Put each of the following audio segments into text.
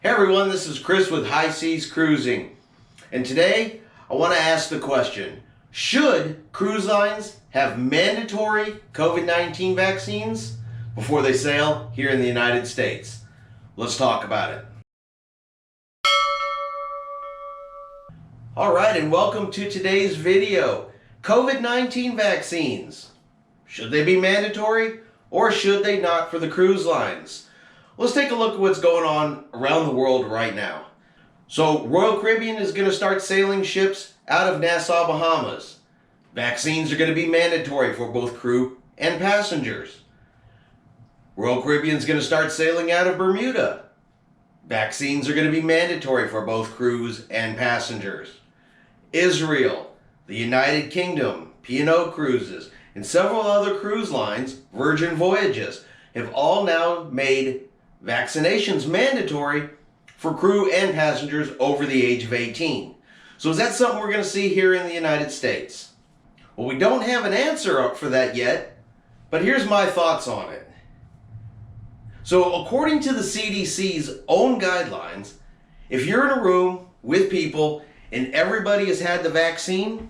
Hey everyone, this is Chris with High Seas Cruising. And today I want to ask the question, should cruise lines have mandatory COVID-19 vaccines before they sail here in the United States? Let's talk about it. Alright, and welcome to today's video. COVID-19 vaccines. Should they be mandatory or should they not for the cruise lines? Let's take a look at what's going on around the world right now. So Royal Caribbean is going to start sailing ships out of Nassau, Bahamas. Vaccines are going to be mandatory for both crew and passengers. Royal Caribbean is going to start sailing out of Bermuda. Vaccines are going to be mandatory for both crews and passengers. Israel, the United Kingdom, P&O Cruises, and several other cruise lines, Virgin Voyages, have all now made vaccinations mandatory for crew and passengers over the age of 18. So is that something we're going to see here in the United States? Well, we don't have an answer up for that yet, but here's my thoughts on it. So according to the CDC's own guidelines, if you're in a room with people and everybody has had the vaccine,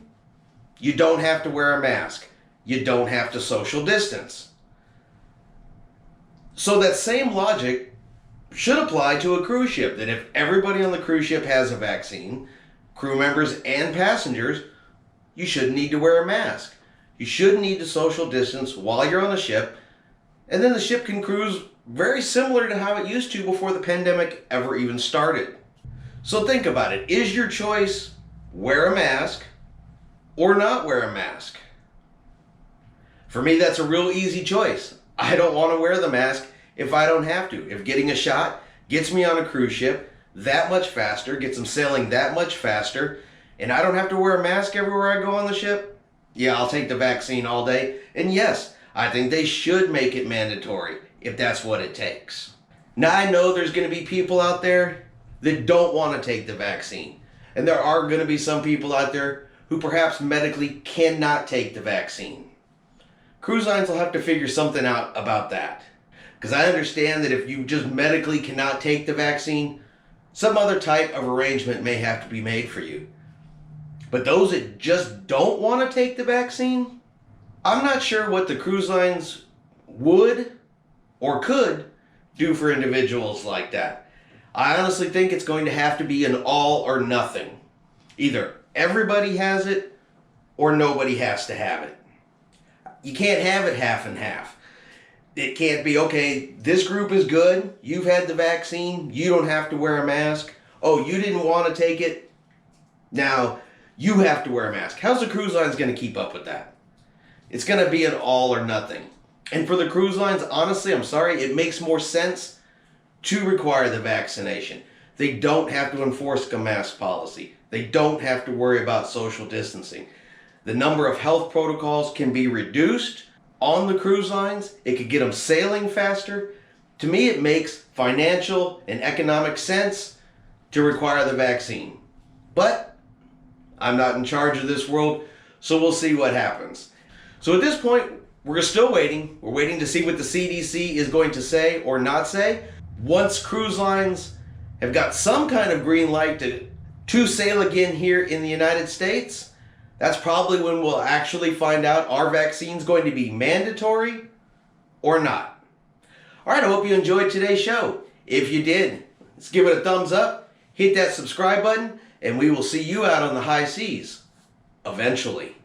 you don't have to wear a mask. You don't have to social distance. So that same logic should apply to a cruise ship, that if everybody on the cruise ship has a vaccine, crew members and passengers, you shouldn't need to wear a mask. You shouldn't need to social distance while you're on the ship, and then the ship can cruise very similar to how it used to before the pandemic ever even started. So think about it. Is your choice wear a mask or not wear a mask? For me, that's a real easy choice. I don't want to wear the mask if I don't have to. If getting a shot gets me on a cruise ship that much faster, gets them sailing that much faster, and I don't have to wear a mask everywhere I go on the ship, yeah, I'll take the vaccine all day. And yes, I think they should make it mandatory if that's what it takes. Now, I know there's going to be people out there that don't want to take the vaccine. And there are going to be some people out there who perhaps medically cannot take the vaccine. Cruise lines will have to figure something out about that. Because I understand that if you just medically cannot take the vaccine, some other type of arrangement may have to be made for you. But those that just don't want to take the vaccine, I'm not sure what the cruise lines would or could do for individuals like that. I honestly think it's going to have to be an all or nothing. Either everybody has it or nobody has to have it. You can't have it half and half. It can't be, okay, this group is good, you've had the vaccine, you don't have to wear a mask. Oh, you didn't want to take it, now you have to wear a mask. How's the cruise lines going to keep up with that? It's going to be an all or nothing. And for the cruise lines, honestly, I'm sorry, it makes more sense to require the vaccination. They don't have to enforce a mask policy. They don't have to worry about social distancing. The number of health protocols can be reduced on the cruise lines. It could get them sailing faster. To me, it makes financial and economic sense to require the vaccine. But I'm not in charge of this world, so we'll see what happens. So at this point, we're still waiting. We're waiting to see what the CDC is going to say or not say. Once cruise lines have got some kind of green light to sail again here in the United States, that's probably when we'll actually find out, are vaccines going to be mandatory or not? All right, I hope you enjoyed today's show. If you did, let's give it a thumbs up, hit that subscribe button, and we will see you out on the high seas eventually.